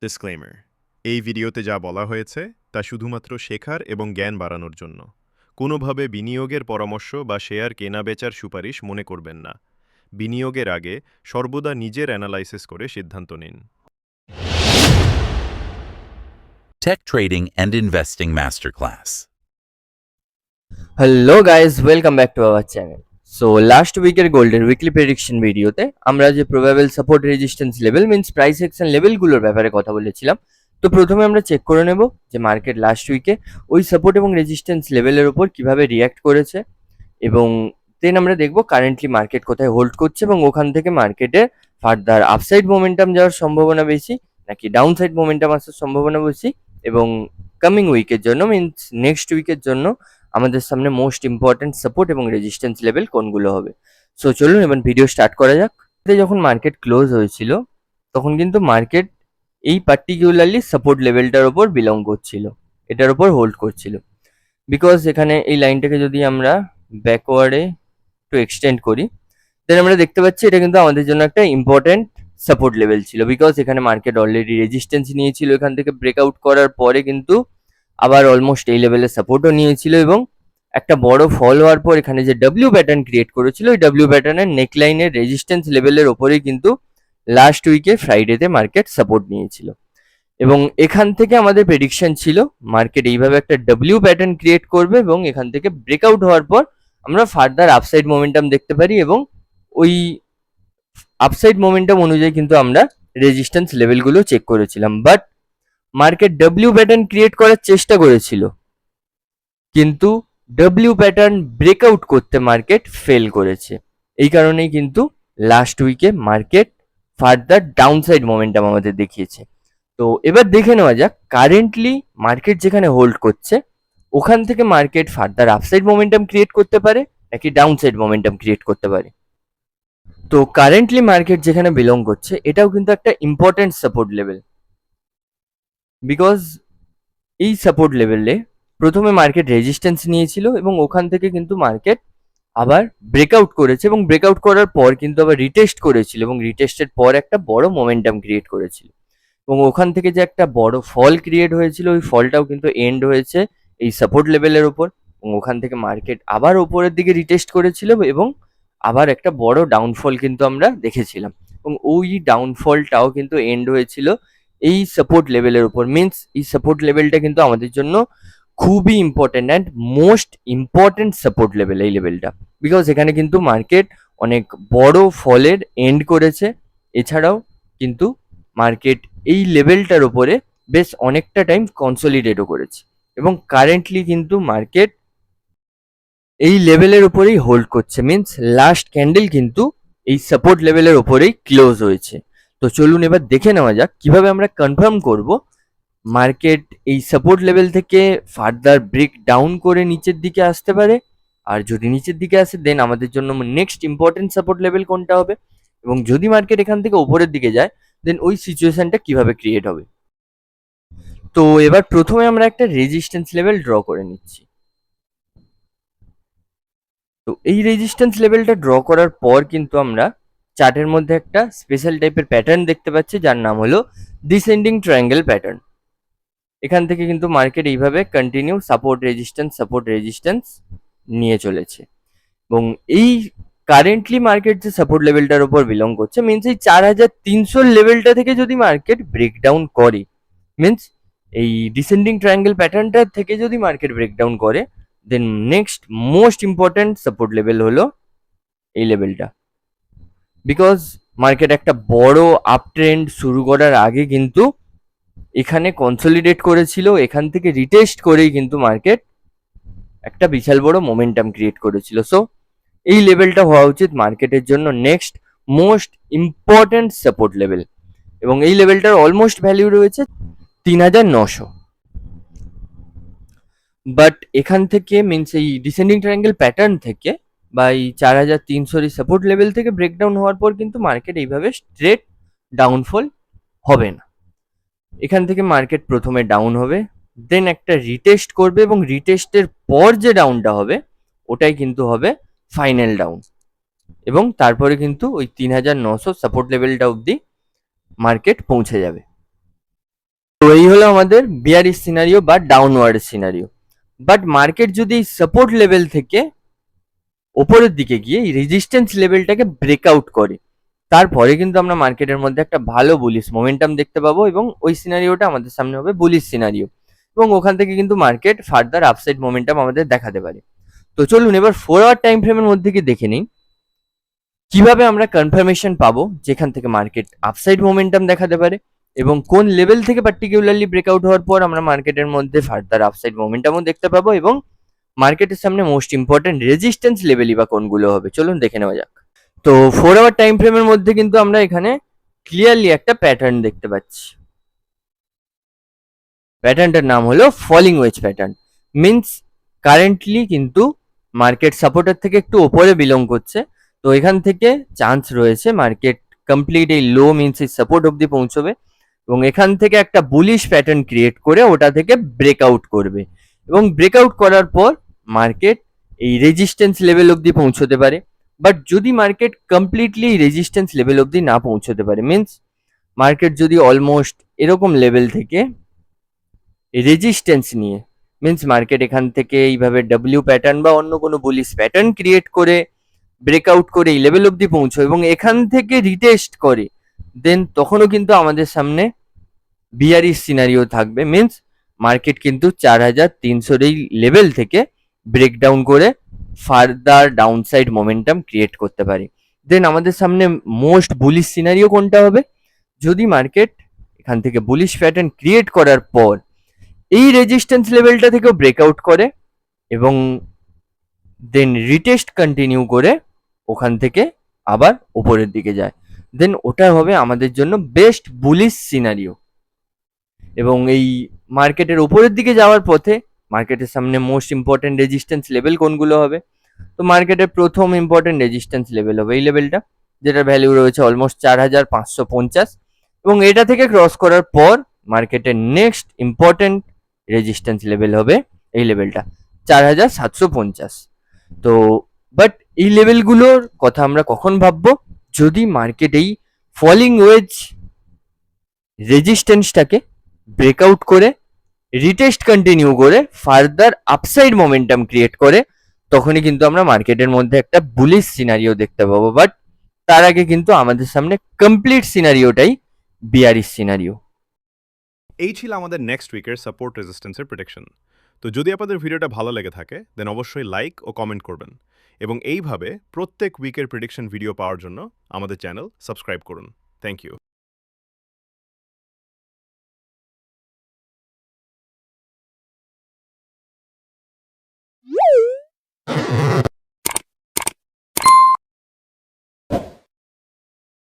Disclaimer, এই ভিডিওতে যা বলা হয়েছে তা শুধুমাত্র শেখার এবং জ্ঞান বাড়ানোর জন্য। কোনোভাবে বিনিয়োগের পরামর্শ বা শেয়ার কেনা-বেচার সুপারিশ মনে করবেন না। বিনিয়োগের আগে সর্বদা নিজের অ্যানালাইসিস করে সিদ্ধান্ত নিন। Tech Trading and Investing Masterclass. Hello guys, welcome back to our channel. So last উইকের গোল্ডের উইকলি প্রেডিকশন ভিডিওতে আমরা যে probable support resistance level means price action লেভেলগুলোর ব্যাপারে কথা বলেছিলাম। তো প্রথমে আমরা চেক করে নেব যে মার্কেট লাস্ট উইকে ওই সাপোর্ট এবং রেজিস্ট্যান্স লেভেলের ওপর কিভাবে রিয়াক্ট করেছে, এবং দেন আমরা দেখব কারেন্টলি মার্কেট কোথায় হোল্ড করছে এবং ওখান থেকে মার্কেটে ফার্দার আপসাইড মোমেন্টাম যাওয়ার সম্ভাবনা বেশি নাকি ডাউনসাইড মোমেন্টাম আসার সম্ভাবনা বেশি, এবং কামিং উইকের জন্য মিন্স নেক্সট উইকের জন্য আমাদের সামনে মোস্ট ইম্পর্টেন্ট সাপোর্ট এবং রেজিস্ট্যান্স লেভেল কোনগুলো হবে। সো চলুন এবার ভিডিও স্টার্ট করা যাক। যখন মার্কেট ক্লোজ হয়েছিল তখন কিন্তু মার্কেট এই পার্টিকুলারলি সাপোর্ট লেভেলটার ওপর বিলং করছিল, এটার ওপর হোল্ড করছিল। বিকজ এখানে এই লাইনটাকে যদি আমরা ব্যাকওয়ার্ডে একটু এক্সটেন্ড করি, দেন আমরা দেখতে পাচ্ছি এটা কিন্তু আমাদের জন্য একটা ইম্পর্টেন্ট সাপোর্ট লেভেল ছিল। বিকজ এখানে মার্কেট অলরেডি রেজিস্ট্যান্স নিয়েছিল, এখান থেকে ব্রেকআউট করার পরে কিন্তু আবার অলমোস্ট এই লেভেলের সাপোর্টও নিয়েছিল, এবং একটা বড় ফল হওয়ার পর এখানে যে ডাব্লিউ প্যাটার্ন ক্রিয়েট করেছিল ওই ডাব্লিউ প্যাটার্নের নেকলাইনের রেজিস্ট্যান্স লেভেলের ওপরেই কিন্তু লাস্ট উইকে ফ্রাইডেতে মার্কেট সাপোর্ট নিয়েছিল। এবং এখান থেকে আমাদের প্রেডিকশন ছিল মার্কেট এইভাবে একটা ডাব্লিউ প্যাটার্ন ক্রিয়েট করবে এবং এখান থেকে ব্রেকআউট হওয়ার পর আমরা ফার্দার আপসাইড মোমেন্টাম দেখতে পারি, এবং ওই আপসাইড মোমেন্টাম অনুযায়ী কিন্তু আমরা রেজিস্ট্যান্স লেভেলগুলো চেক করেছিলাম। But market W pattern create করার চেষ্টা করেছিল, কিন্তু ডাব্লিউ প্যাটার্ন ব্রেকআউট করতে মার্কেট ফেল করেছে। এই কারণেই কিন্তু লাস্ট উইকে মার্কেট ফার্দার ডাউনসাইড মোমেন্টাম আমাদের দেখিয়েছে। তো এবার দেখে নেওয়া যাক কারেন্টলি মার্কেট যেখানে হোল্ড করছে ওখান থেকে market further upside momentum create করতে পারে নাকি ডাউনসাইড মোমেন্টাম ক্রিয়েট করতে পারে। তো কারেন্টলি মার্কেট যেখানে বিলং করছে এটাও কিন্তু একটা ইম্পর্টেন্ট সাপোর্ট লেভেল, বিকজ এই সাপোর্ট লেভেলে প্রথমে মার্কেট রেজিস্ট্যান্স নিয়েছিল এবং ওখান থেকে কিন্তু মার্কেট আবার ব্রেকআউট করেছে, এবং ব্রেকআউট করার পর কিন্তু আবার রিটেস্ট করেছিল এবং রিটেস্টের পর একটা বড় মোমেন্টাম ক্রিয়েট করেছিল, এবং ওখান থেকে যে একটা বড় ফল ক্রিয়েট হয়েছিল ওই ফলটাও কিন্তু এন্ড হয়েছে এই সাপোর্ট লেভেলের ওপর, এবং ওখান থেকে মার্কেট আবার ওপরের দিকে রিটেস্ট করেছিল এবং আবার একটা বড় ডাউনফল কিন্তু আমরা দেখেছিলাম, এবং ওই ডাউনফলটাও কিন্তু এন্ড হয়েছিল এই সাপোর্ট লেভেলের উপর। মিন্স এই সাপোর্ট লেভেলটা কিন্তু আমাদের জন্য খুবই important and most important support level এই লেভেলটা, বিকজ এখানে কিন্তু মার্কেট অনেক বড় ফলের এন্ড করেছে। এছাড়াও কিন্তু মার্কেট এই লেভেলটার উপরে বেশ অনেকটা টাইম কনসলিডেটও করেছে, এবং কারেন্টলি কিন্তু মার্কেট এই লেভেলের উপরেই হোল্ড করছে। মিন্স লাস্ট ক্যান্ডেল কিন্তু এই সাপোর্ট লেভেলের উপরেই ক্লোজ হয়েছে। তো চলুন এবার দেখে নেওয়া যাক কিভাবে আমরা কনফার্ম করব মার্কেট এই সাপোর্ট লেভেল থেকে ফার্দার ব্রেক ডাউন করে নিচের দিকে আসতে পারে, আর যদি নিচের দিকে আসে দেন আমাদের জন্য নেক্সট ইম্পর্টেন্ট সাপোর্ট লেভেল কোনটা হবে, এবং যদি মার্কেট এখান থেকে উপরের দিকে যায় দেন ওই সিচুয়েশনটা কিভাবে ক্রিয়েট হবে। তো এবার প্রথমে আমরা একটা রেজিস্ট্যান্স লেভেল ড্র করে নিচ্ছি। তো এই রেজিস্ট্যান্স লেভেলটা ড্র করার পর কিন্তু আমরা চার্টের মধ্যে একটা স্পেশাল টাইপের প্যাটার্ন দেখতে পাচ্ছি যার নাম হলো ডিসেন্ডিং ট্রায়াঙ্গেল প্যাটার্ন। এখান থেকে কিন্তু মার্কেট এইভাবে কন্টিনিউ সাপোর্ট রেজিস্ট্যান্স নিয়ে চলেছে, এবং এই কারেন্টলি মার্কেট যে সাপোর্ট লেভেলটার উপর বিলং করছে মিন্স এই 4300 লেভেলটা থেকে যদি মার্কেট ব্রেকডাউন করে, মিন্স এই ডিসেন্ডিং ট্রায়াঙ্গেল প্যাটার্নটা থেকে যদি মার্কেট ব্রেকডাউন করে then next most important support level হলো এই লেভেলটা। বিকজ মার্কেট একটা বড় আপ ট্রেন্ড শুরু করার আগে কিন্তু এখানে কনসলিডেট করেছিল, এখান থেকে রিটেস্ট করেই কিন্তু মার্কেট একটা বিশাল বড় মোমেন্টাম ক্রিয়েট করেছিল। সো এই লেভেলটা হওয়া উচিত মার্কেটের জন্য next most important support level, এবং এই লেভেলটার অলমোস্ট ভ্যালু রয়েছে 3900। বাট এখান থেকে মিনস এই ডিসেন্ডিং ট্রায়াঙ্গেল প্যাটার্ন থেকে বা এই 4300 সাপোর্ট লেভেল থেকে ব্রেকডাউন হওয়ার পর কিন্তু মার্কেট এইভাবে স্ট্রেট ডাউনফল হবে না। এখান থেকে মার্কেট প্রথমে ডাউন হবে, দেন একটা রিটেস্ট করবে, এবং রিটেস্টের পর যে ডাউনটা হবে ওটাই কিন্তু হবে ফাইনাল ডাউন, এবং তারপরে কিন্তু ওই 3900 সাপোর্ট লেভেলটা অবধি মার্কেট পৌঁছে যাবে। তো এই হলো আমাদের বিয়ারিশ সিনারিও বা ডাউনওয়ার্ড সিনারিও। বাট মার্কেট যদি সাপোর্ট লেভেল থেকে ওপরের দিকে গিয়ে রেজিস্ট্যান্স লেভেলটাকে ব্রেকআউট করে, তারপরে কিন্তু আমরা মার্কেটের মধ্যে একটা ভালো বুলিশ মোমেন্টাম দেখতে পাবো এবং ওই সিনারিওটা আমাদের সামনে হবে বুলিশ সিনারিও, এবং ওখান থেকে কিন্তু মার্কেট ফার্দার আপসাইড মোমেন্টাম আমাদের দেখাতে পারে। তো চলুন এবার 4 আওয়ার টাইম ফ্রেমের মধ্যে কি দেখে নিই কিভাবে আমরা কনফার্মেশন পাবো যেখান থেকে মার্কেট আপসাইড মোমেন্টাম দেখাতে পারে এবং কোন লেভেল থেকে পার্টিকুলারলি ব্রেকআউট হওয়ার পর আমরা মার্কেটের মধ্যে ফার্দার আপসাইড মোমেন্টামও দেখতে পাবো এবং মার্কেটের সামনে মোস্ট ইম্পর্টেন্ট রেজিস্ট্যান্স লেভেলই বা কোনগুলো হবে, চলুন দেখে নেওয়া যাক। তো 4 আওয়ার টাইম ফ্রেমের মধ্যে কিন্তু আমরা এখানে ক্লিয়ারলি একটা প্যাটার্ন দেখতে পাচ্ছি। প্যাটার্নটার নাম হলো falling wedge pattern. Means currently কিন্তু মার্কেট সাপোর্টার থেকে একটু ওপরে বিলং করছে, তো এখান থেকে চান্স রয়েছে মার্কেট কমপ্লিট এই লো মিন্স এই সাপোর্ট অবধি পৌঁছবে এবং এখান থেকে একটা বুলিশ প্যাটার্ন ক্রিয়েট করে ওটা থেকে ব্রেকআউট করবে এবং ব্রেকআউট করার পর মার্কেট এই রেজিস্ট্যান্স লেভেল অবধি পৌঁছতে পারে। বাট যদি মার্কেট কমপ্লিটলি রেজিস্ট্যান্স লেভেল অবধি না পৌঁছতে পারে, মিন্স মার্কেট যদি অলমোস্ট এরকম লেভেল থেকে রেজিস্ট্যান্স নিয়ে, মিন্স মার্কেট এখান থেকে এইভাবে ডাব্লিউ প্যাটার্ন বা অন্য কোনো বুলিশ প্যাটার্ন ক্রিয়েট করে ব্রেকআউট করে এই লেভেল অবধি পৌঁছয় এবং এখান থেকে রিটেস্ট করে, দেন তখনও কিন্তু আমাদের সামনে বিয়ারিশ সিনারিও থাকবে। মিন্স মার্কেট কিন্তু 4300 এই লেভেল থেকে ব্রেকডাউন করে ফার্দার ডাউনসাইড মোমেন্টাম ক্রিয়েট করতে পারে। দেন আমাদের সামনে মোস্ট বুলিশ সিনারিও কোনটা হবে, যদি মার্কেট এখান থেকে বুলিশ প্যাটার্ন ক্রিয়েট করার পর এই রেজিস্ট্যান্স লেভেলটা থেকেও ব্রেকআউট করে এবং দেন রিটেস্ট কন্টিনিউ করে ওখান থেকে আবার উপরের দিকে যায়, দেন ওটা হবে আমাদের জন্য বেস্ট বুলিশ সিনারিও। এবং এই মার্কেটের উপরের দিকে যাওয়ার পথে মার্কেটের সামনে মোস্ট ইম্পর্টেন্ট রেজিস্ট্যান্স লেভেল কোনগুলো হবে, তো মার্কেটের প্রথম ইম্পর্টেন্ট রেজিস্ট্যান্স লেভেল হবে এই লেভেলটা, যেটার ভ্যালু রয়েছে অলমোস্ট 4550 এবং এটা থেকে ক্রস করার পর মার্কেটের নেক্সট ইম্পর্টেন্ট রেজিস্ট্যান্স লেভেল হবে এই লেভেলটা 4750। তো বাট এই লেভেলগুলোর কথা আমরা কখন ভাববো, যদি মার্কেট এই ফলিং ওয়েজ রেজিস্ট্যান্সটাকে ব্রেকআউট করে রিটেস্ট কন্টিনিউ করে ফার্দার আপসাইড মোমেন্টাম ক্রিয়েট করে, তখনই কিন্তু আমরা মার্কেটের মধ্যে একটা বুলিশ সিনারিও দেখতে পাবো। বাট তার আগে কিন্তু আমাদের সামনে কমপ্লিট সিনারিওটাই বিয়ারিশ সিনারিও। এই ছিল আমাদের নেক্সট উইকের সাপোর্ট রেজিস্ট্যান্সের প্রেডিকশন। তো যদি আপনাদের ভিডিওটা ভালো লেগে থাকে দেন অবশ্যই লাইক ও কমেন্ট করবেন এবং এইভাবে প্রত্যেক উইকের প্রেডিকশন ভিডিও পাওয়ার জন্য আমাদের চ্যানেল সাবস্ক্রাইব করুন। Thank you.